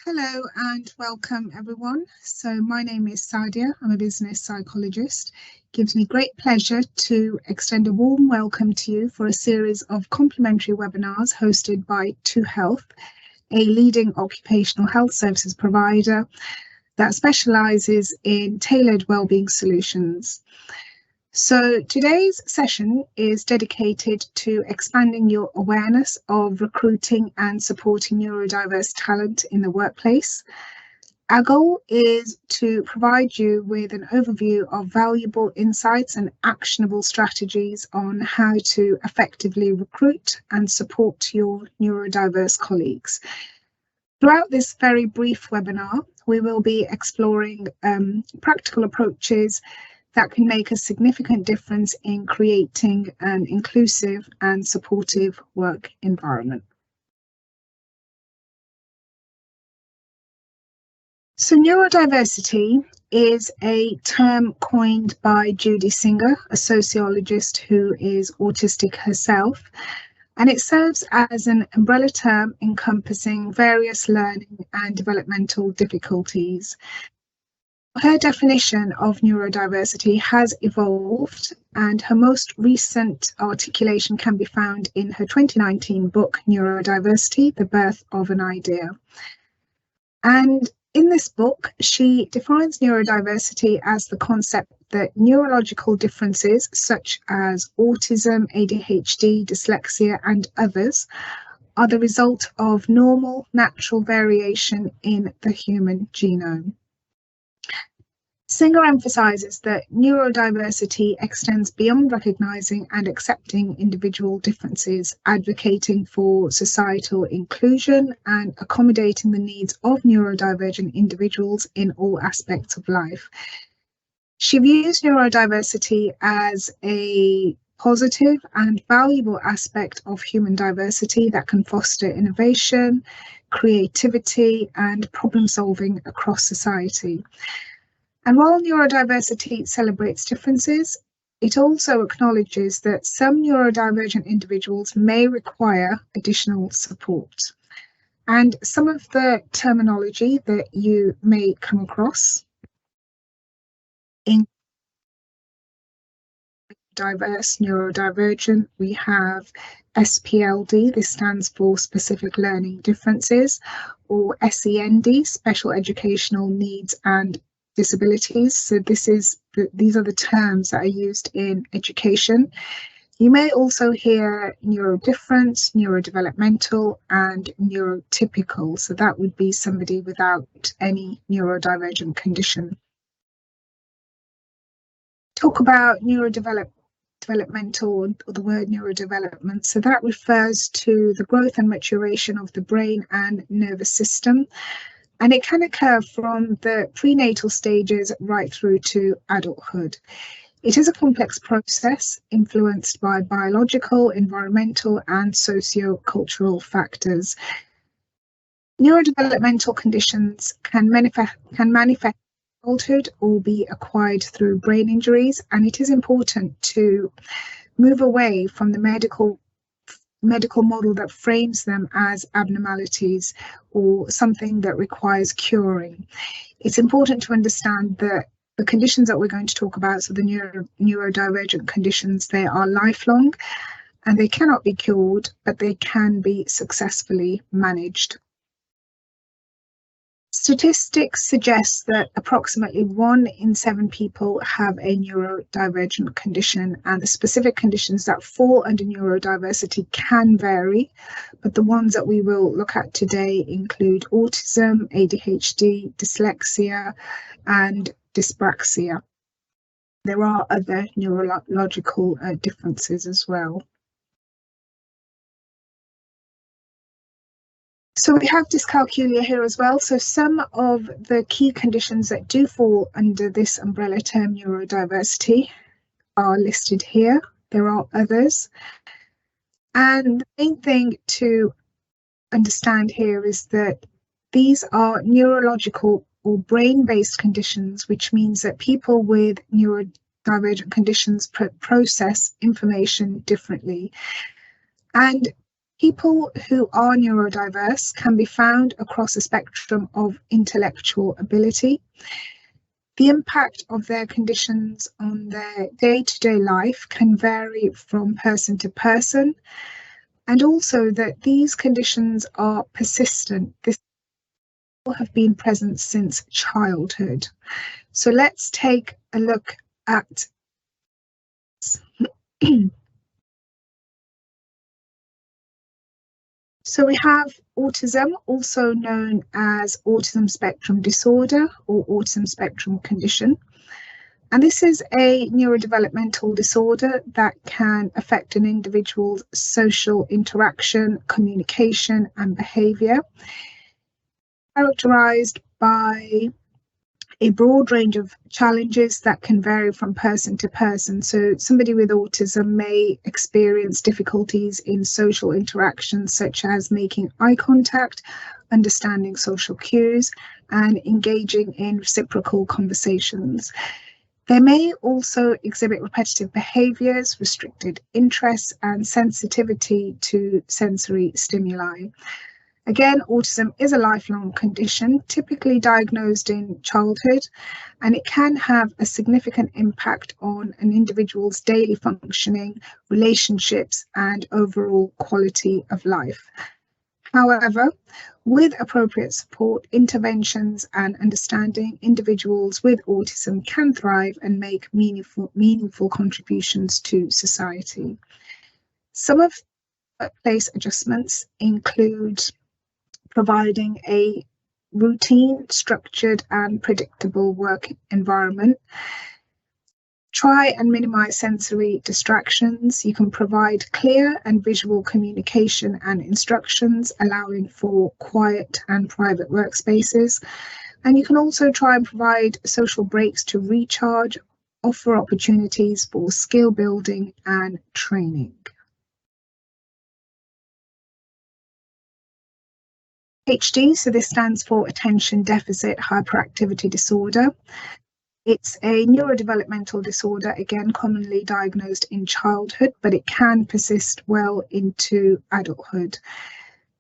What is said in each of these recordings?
Hello and welcome everyone. So my name is Sadia. I'm a business psychologist. It gives me great pleasure to extend a warm welcome to you for a series of complimentary webinars hosted by ToHealth, a leading occupational health services provider that specialises in tailored wellbeing solutions. So today's session is dedicated to expanding your awareness of recruiting and supporting neurodiverse talent in the workplace. Our goal is to provide you with an overview of valuable insights and actionable strategies on how to effectively recruit and support your neurodiverse colleagues. Throughout this very brief webinar, we will be exploring practical approaches that can make a significant difference in creating an inclusive and supportive work environment. So neurodiversity is a term coined by Judy Singer, a sociologist who is autistic herself, and it serves as an umbrella term encompassing various learning and developmental difficulties. Her definition of neurodiversity has evolved, and her most recent articulation can be found in her 2019 book, Neurodiversity, The Birth of an Idea. And in this book, she defines neurodiversity as the concept that neurological differences such as autism, ADHD, dyslexia, and others are the result of normal, natural variation in the human genome. Singer emphasizes that neurodiversity extends beyond recognizing and accepting individual differences, advocating for societal inclusion and accommodating the needs of neurodivergent individuals in all aspects of life. She views neurodiversity as a positive and valuable aspect of human diversity that can foster innovation, creativity, and problem solving across society. And while neurodiversity celebrates differences, it also acknowledges that some neurodivergent individuals may require additional support. And some of the terminology that you may come across in diverse, neurodivergent, we have SPLD, this stands for Specific Learning Differences, or SEND, Special Educational Needs and Disabilities. So these are the terms that are used in education. You may also hear neurodifferent, neurodevelopmental, and neurotypical. So that would be somebody without any neurodivergent condition. Talk about neurodevelopmental, or the word neurodevelopment. So that refers to the growth and maturation of the brain and nervous system. And it can occur from the prenatal stages right through to adulthood. It is a complex process influenced by biological, environmental, and socio-cultural factors. Neurodevelopmental conditions can manifest in childhood or be acquired through brain injuries, and it is important to move away from the medical model that frames them as abnormalities or something that requires curing. It's important to understand that the conditions that we're going to talk about, so the neurodivergent conditions, they are lifelong and they cannot be cured, but they can be successfully managed. Statistics suggest that approximately 1 in 7 people have a neurodivergent condition, and the specific conditions that fall under neurodiversity can vary, but the ones that we will look at today include autism, ADHD, dyslexia, and dyspraxia. There are other neurological differences as well. So we have dyscalculia here as well. So some of the key conditions that do fall under this umbrella term neurodiversity are listed here. There are others. And the main thing to understand here is that these are neurological or brain-based conditions, which means that people with neurodivergent conditions process information differently. And People who are neurodiverse can be found across a spectrum of intellectual ability. The impact of their conditions on their day-to-day life can vary from person to person, and also that these conditions are persistent. This have been present since childhood. So let's take a look at So we have autism, also known as autism spectrum disorder or autism spectrum condition. And this is a neurodevelopmental disorder that can affect an individual's social interaction, communication, and behavior, characterized by a broad range of challenges that can vary from person to person. So somebody with autism may experience difficulties in social interactions, such as making eye contact, understanding social cues, and engaging in reciprocal conversations. They may also exhibit repetitive behaviours, restricted interests, and sensitivity to sensory stimuli. Again, autism is a lifelong condition, typically diagnosed in childhood, and it can have a significant impact on an individual's daily functioning, relationships, and overall quality of life. However, with appropriate support, interventions, and understanding, individuals with autism can thrive and make meaningful contributions to society. Some of the workplace adjustments include providing a routine, structured, and predictable work environment. Try and minimize sensory distractions. You can provide clear and visual communication and instructions, allowing for quiet and private workspaces. And you can also try and provide social breaks to recharge, offer opportunities for skill building and training. ADHD, so this stands for Attention Deficit Hyperactivity Disorder. It's a neurodevelopmental disorder, again, commonly diagnosed in childhood, but it can persist well into adulthood.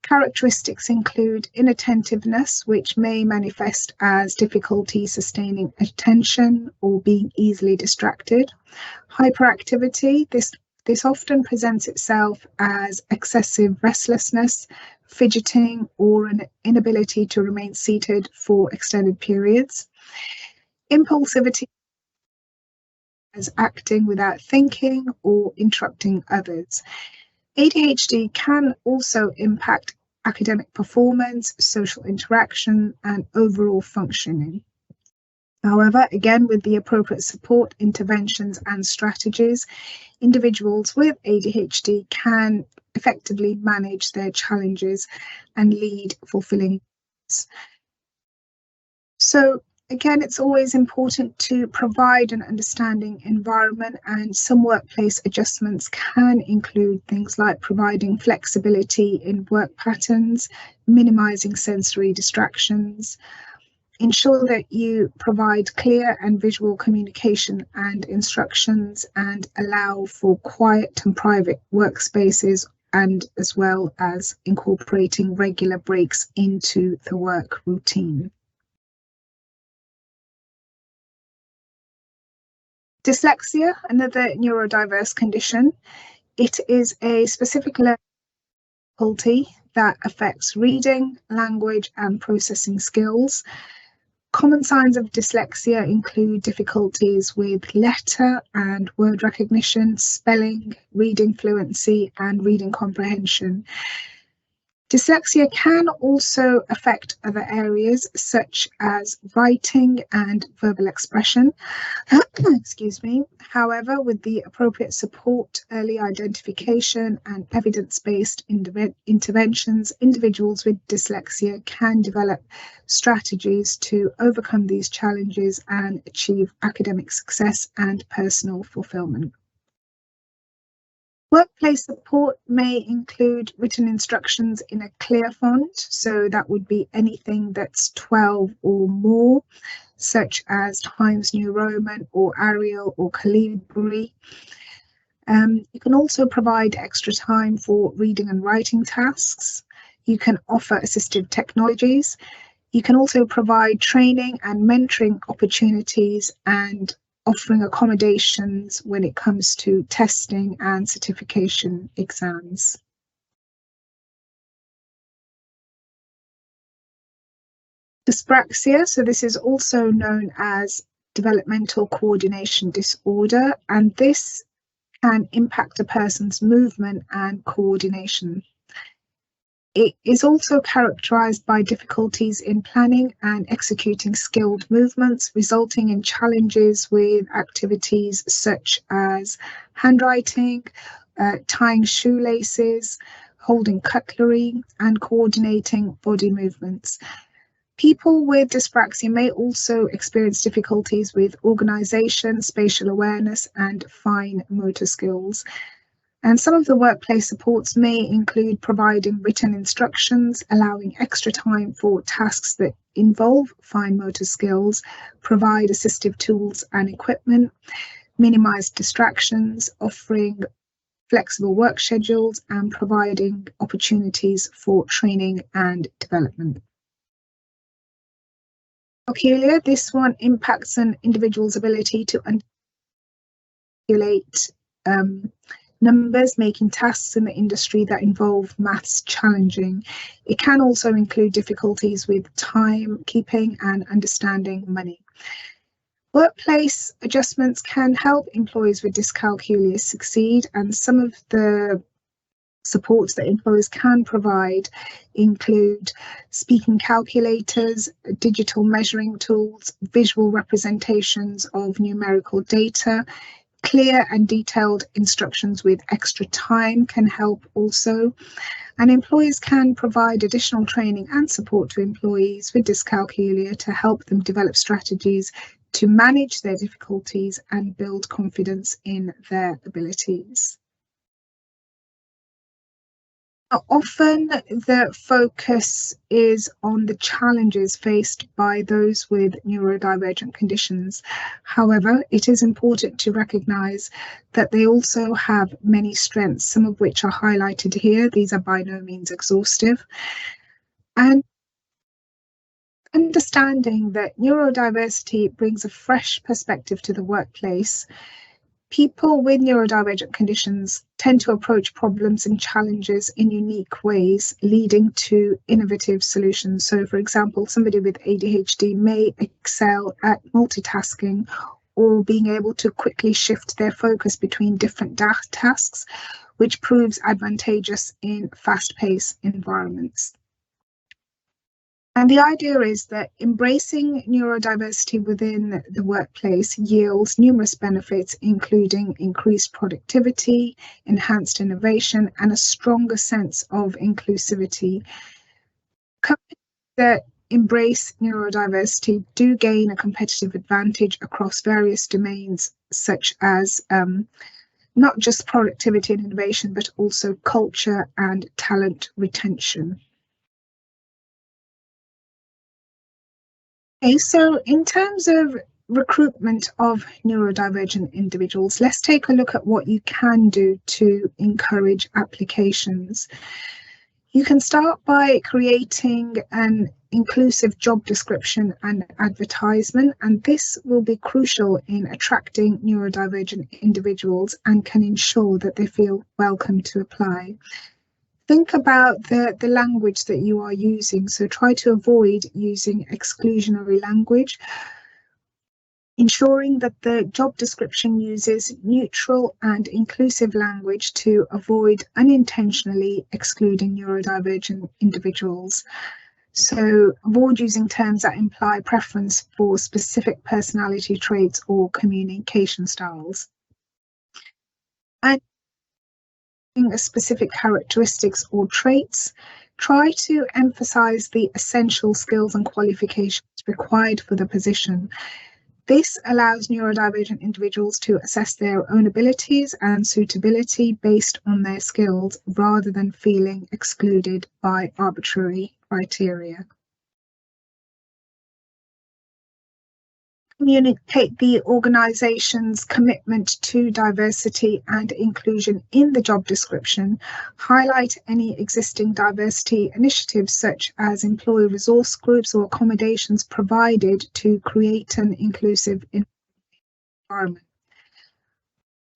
Characteristics include inattentiveness, which may manifest as difficulty sustaining attention or being easily distracted. Hyperactivity, this often presents itself as excessive restlessness, fidgeting, or an inability to remain seated for extended periods. Impulsivity, as acting without thinking or interrupting others. ADHD can also impact academic performance, social interaction, and overall functioning. However, again, with the appropriate support, interventions, and strategies, individuals with ADHD can effectively manage their challenges and lead fulfilling lives. So again, it's always important to provide an understanding environment, and some workplace adjustments can include things like providing flexibility in work patterns, minimizing sensory distractions. Ensure that you provide clear and visual communication and instructions, and allow for quiet and private workspaces, and as well as incorporating regular breaks into the work routine. Dyslexia, another neurodiverse condition. It is a specific learning difficulty that affects reading, language, and processing skills. Common signs of dyslexia include difficulties with letter and word recognition, spelling, reading fluency, and reading comprehension. Dyslexia can also affect other areas such as writing and verbal expression. Excuse me. However, with the appropriate support, early identification, and evidence-based interventions, individuals with dyslexia can develop strategies to overcome these challenges and achieve academic success and personal fulfillment. Workplace support may include written instructions in a clear font, so that would be anything that's 12 or more, such as Times New Roman or Arial or Calibri. You can also provide extra time for reading and writing tasks. You can offer assistive technologies. You can also provide training and mentoring opportunities and offering accommodations when it comes to testing and certification exams. Dyspraxia, so this is also known as developmental coordination disorder, and this can impact a person's movement and coordination. It is also characterized by difficulties in planning and executing skilled movements, resulting in challenges with activities such as handwriting, tying shoelaces, holding cutlery, and coordinating body movements. People with dyspraxia may also experience difficulties with organisation, spatial awareness, and fine motor skills. And some of the workplace supports may include providing written instructions, allowing extra time for tasks that involve fine motor skills, provide assistive tools and equipment, minimise distractions, offering flexible work schedules, and providing opportunities for training and development. Dyscalculia, this one impacts an individual's ability to calculate numbers, making tasks in the industry that involve maths challenging. It can also include difficulties with time keeping and understanding money. Workplace adjustments can help employees with dyscalculia succeed, and some of the supports that employers can provide include speaking calculators, digital measuring tools, visual representations of numerical data. Clear and detailed instructions with extra time can help also. And employers can provide additional training and support to employees with dyscalculia to help them develop strategies to manage their difficulties and build confidence in their abilities. Often the focus is on the challenges faced by those with neurodivergent conditions. However, it is important to recognise that they also have many strengths, some of which are highlighted here. These are by no means exhaustive. And understanding that neurodiversity brings a fresh perspective to the workplace. People with neurodivergent conditions tend to approach problems and challenges in unique ways, leading to innovative solutions. So, for example, somebody with ADHD may excel at multitasking or being able to quickly shift their focus between different tasks, which proves advantageous in fast-paced environments. And the idea is that embracing neurodiversity within the workplace yields numerous benefits, including increased productivity, enhanced innovation, and a stronger sense of inclusivity. Companies that embrace neurodiversity do gain a competitive advantage across various domains, such as not just productivity and innovation, but also culture and talent retention. Okay, so in terms of recruitment of neurodivergent individuals, let's take a look at what you can do to encourage applications. You can start by creating an inclusive job description and advertisement, and this will be crucial in attracting neurodivergent individuals and can ensure that they feel welcome to apply. Think about the language that you are using, so try to avoid using exclusionary language, ensuring that the job description uses neutral and inclusive language to avoid unintentionally excluding neurodivergent individuals. So avoid using terms that imply preference for specific personality traits or communication styles. And specific characteristics or traits, try to emphasize the essential skills and qualifications required for the position. This allows neurodivergent individuals to assess their own abilities and suitability based on their skills rather than feeling excluded by arbitrary criteria. Communicate the organisation's commitment to diversity and inclusion in the job description, highlight any existing diversity initiatives such as employee resource groups or accommodations provided to create an inclusive environment.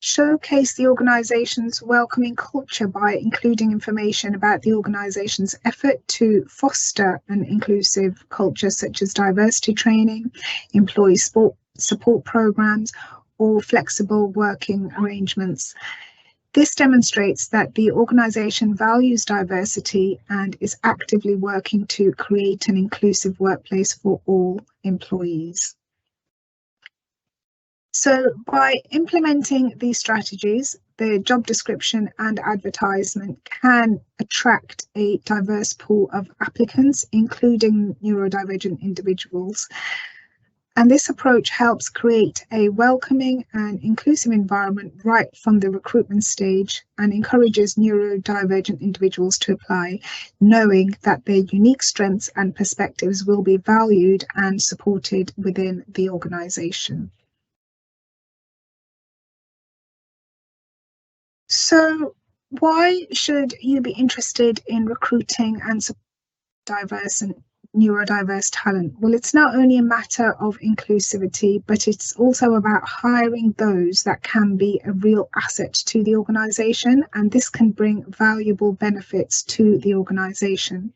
Showcase the organisation's welcoming culture by including information about the organisation's effort to foster an inclusive culture, such as diversity training, employee support programs, or flexible working arrangements. This demonstrates that the organisation values diversity and is actively working to create an inclusive workplace for all employees. So by implementing these strategies, the job description and advertisement can attract a diverse pool of applicants, including neurodivergent individuals. And this approach helps create a welcoming and inclusive environment right from the recruitment stage and encourages neurodivergent individuals to apply, knowing that their unique strengths and perspectives will be valued and supported within the organisation. So why should you be interested in recruiting and supporting diverse and neurodiverse talent? Well, it's not only a matter of inclusivity, but it's also about hiring those that can be a real asset to the organisation, and this can bring valuable benefits to the organisation.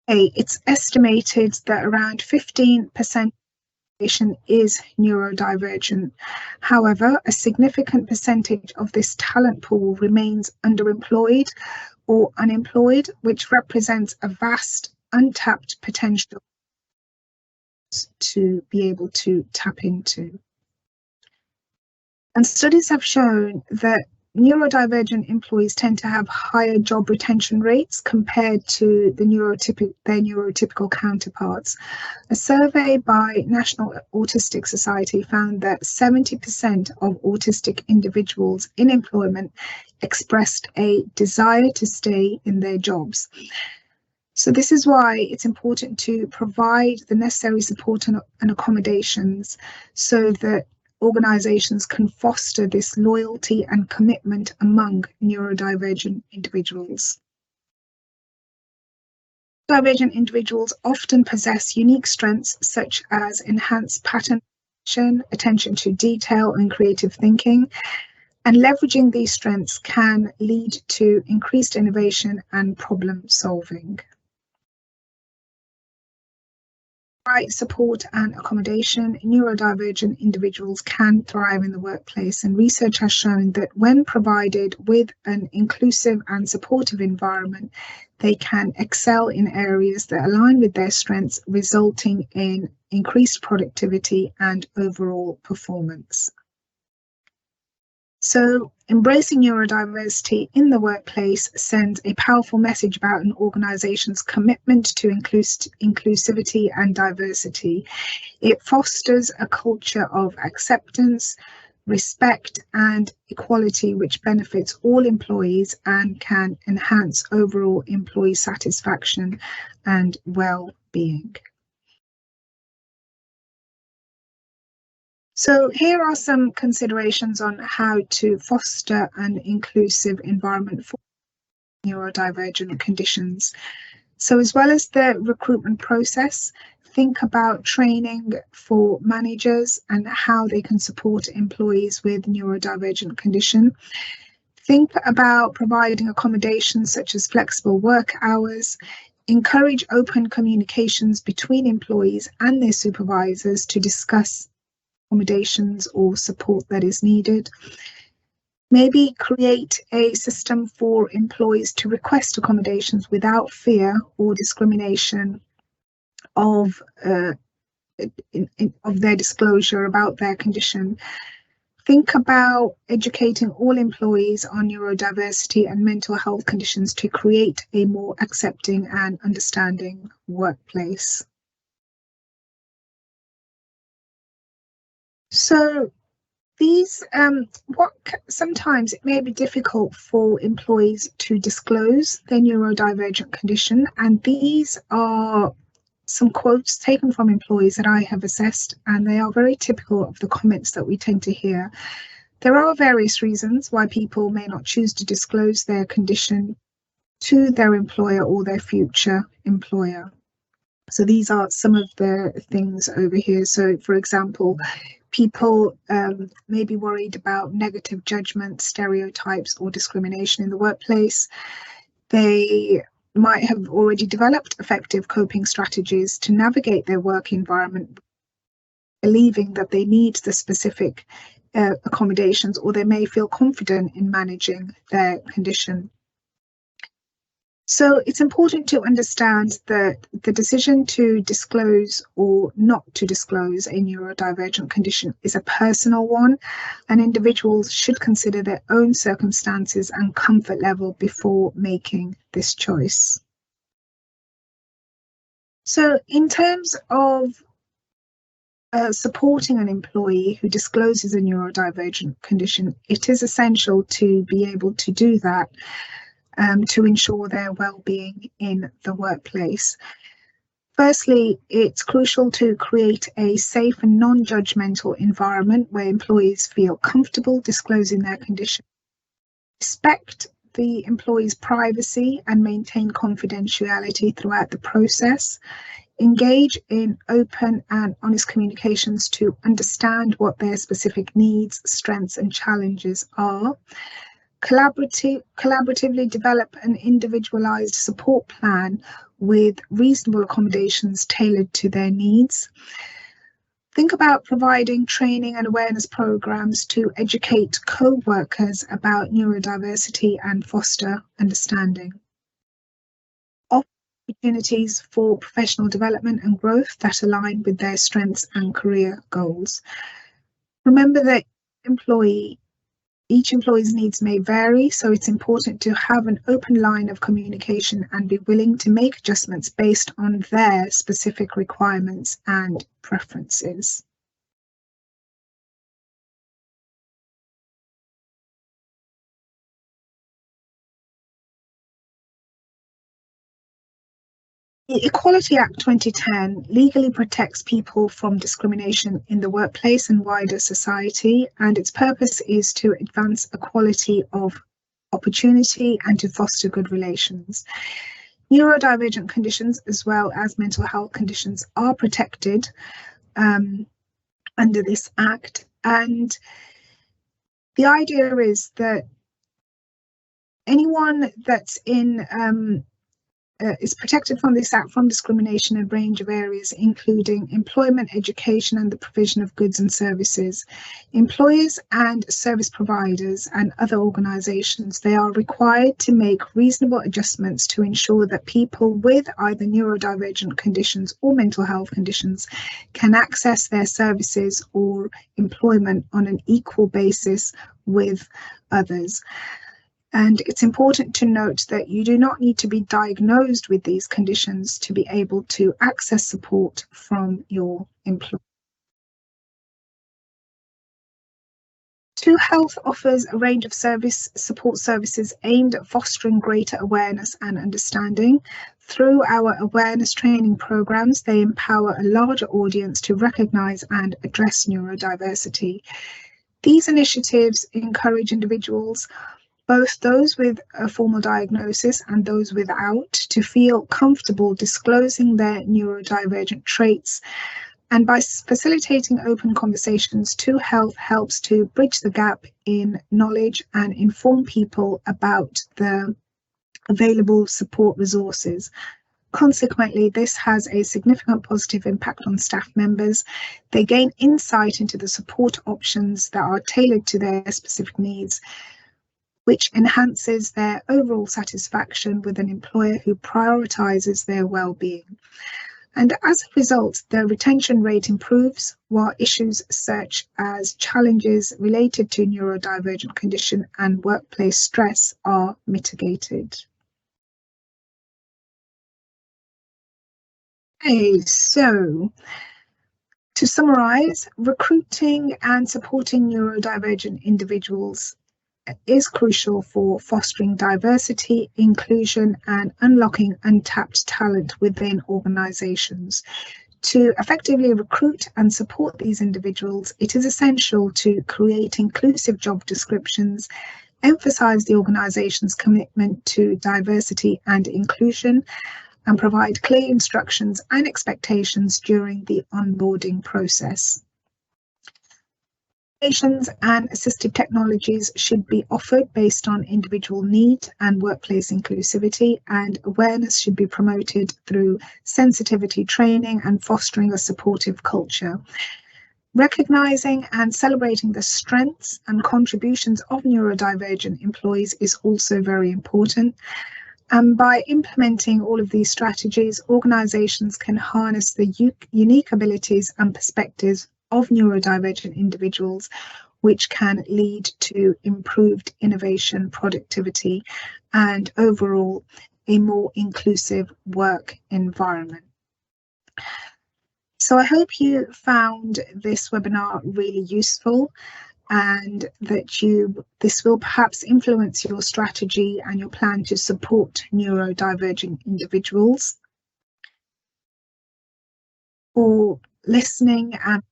It's estimated that around 15% is neurodivergent. However, a significant percentage of this talent pool remains underemployed or unemployed, which represents a vast untapped potential to be able to tap into. And studies have shown that neurodivergent employees tend to have higher job retention rates compared to their neurotypical counterparts. A survey by National Autistic Society found that 70% of autistic individuals in employment expressed a desire to stay in their jobs. So this is why it's important to provide the necessary support and accommodations so that organisations can foster this loyalty and commitment among neurodivergent individuals. Neurodivergent individuals often possess unique strengths such as enhanced pattern recognition, attention to detail, and creative thinking, and leveraging these strengths can lead to increased innovation and problem solving. Right support and accommodation, neurodivergent individuals can thrive in the workplace, and research has shown that when provided with an inclusive and supportive environment, they can excel in areas that align with their strengths, resulting in increased productivity and overall performance. So embracing neurodiversity in the workplace sends a powerful message about an organisation's commitment to inclusivity and diversity. It fosters a culture of acceptance, respect and equality, which benefits all employees and can enhance overall employee satisfaction and well-being. So here are some considerations on how to foster an inclusive environment for neurodivergent conditions. So as well as the recruitment process, think about training for managers and how they can support employees with neurodivergent condition. Think about providing accommodations such as flexible work hours. Encourage open communications between employees and their supervisors to discuss accommodations or support that is needed. Maybe create a system for employees to request accommodations without fear or discrimination of their disclosure about their condition. Think about educating all employees on neurodiversity and mental health conditions to create a more accepting and understanding workplace. So these, sometimes it may be difficult for employees to disclose their neurodivergent condition, and these are some quotes taken from employees that I have assessed, and they are very typical of the comments that we tend to hear. There are various reasons why people may not choose to disclose their condition to their employer or their future employer. So these are some of the things over here. So, for example, people may be worried about negative judgment, stereotypes, or discrimination in the workplace. They might have already developed effective coping strategies to navigate their work environment, believing that they need the specific accommodations, or they may feel confident in managing their condition. So it's important to understand that the decision to disclose or not to disclose a neurodivergent condition is a personal one, and individuals should consider their own circumstances and comfort level before making this choice. So in terms of supporting an employee who discloses a neurodivergent condition, it is essential to be able to do that to ensure their well-being in the workplace. Firstly, it's crucial to create a safe and non-judgmental environment where employees feel comfortable disclosing their condition. Respect the employee's privacy and maintain confidentiality throughout the process. Engage in open and honest communications to understand what their specific needs, strengths, and challenges are. Collaboratively develop an individualized support plan with reasonable accommodations tailored to their needs. Think about providing training and awareness programs to educate co-workers about neurodiversity and foster understanding. Offer opportunities for professional development and growth that align with their strengths and career goals. Remember that each employee's needs may vary, so it's important to have an open line of communication and be willing to make adjustments based on their specific requirements and preferences. The Equality Act 2010 legally protects people from discrimination in the workplace and wider society, and its purpose is to advance equality of opportunity and to foster good relations. Neurodivergent conditions, as well as mental health conditions, are protected under this Act, and the idea is that anyone that's is protected from this Act from discrimination in a range of areas, including employment, education, and the provision of goods and services. Employers and service providers and other organisations, they are required to make reasonable adjustments to ensure that people with either neurodivergent conditions or mental health conditions can access their services or employment on an equal basis with others. And it's important to note that you do not need to be diagnosed with these conditions to be able to access support from your employer. ToHealth offers a range of support services aimed at fostering greater awareness and understanding. Through our awareness training programs, they empower a larger audience to recognise and address neurodiversity. These initiatives encourage individuals, both those with a formal diagnosis and those without, to feel comfortable disclosing their neurodivergent traits. And by facilitating open conversations, ToHealth helps to bridge the gap in knowledge and inform people about the available support resources. Consequently, this has a significant positive impact on staff members. They gain insight into the support options that are tailored to their specific needs, which enhances their overall satisfaction with an employer who prioritises their well-being. And as a result, their retention rate improves, while issues such as challenges related to neurodivergent condition and workplace stress are mitigated. Okay, so to summarise, recruiting and supporting neurodivergent individuals is crucial for fostering diversity, inclusion, and unlocking untapped talent within organisations. To effectively recruit and support these individuals, it is essential to create inclusive job descriptions, emphasise the organisation's commitment to diversity and inclusion, and provide clear instructions and expectations during the onboarding process. Applications and assistive technologies should be offered based on individual need and workplace inclusivity, and awareness should be promoted through sensitivity training and fostering a supportive culture. Recognising and celebrating the strengths and contributions of neurodivergent employees is also very important. And by implementing all of these strategies, organisations can harness the unique abilities and perspectives of neurodivergent individuals, which can lead to improved innovation, productivity, and overall a more inclusive work environment. So I hope you found this webinar really useful, and that this will perhaps influence your strategy and your plan to support neurodivergent individuals. For listening and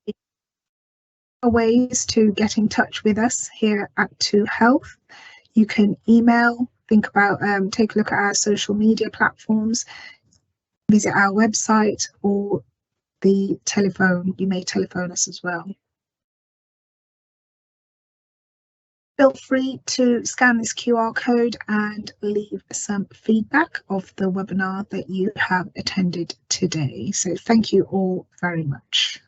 ways to get in touch with us here at ToHealth, you can email, take a look at our social media platforms, visit our website, or the telephone. You may telephone us as well. Feel free to scan this QR code and leave some feedback of the webinar that you have attended today. So thank you all very much.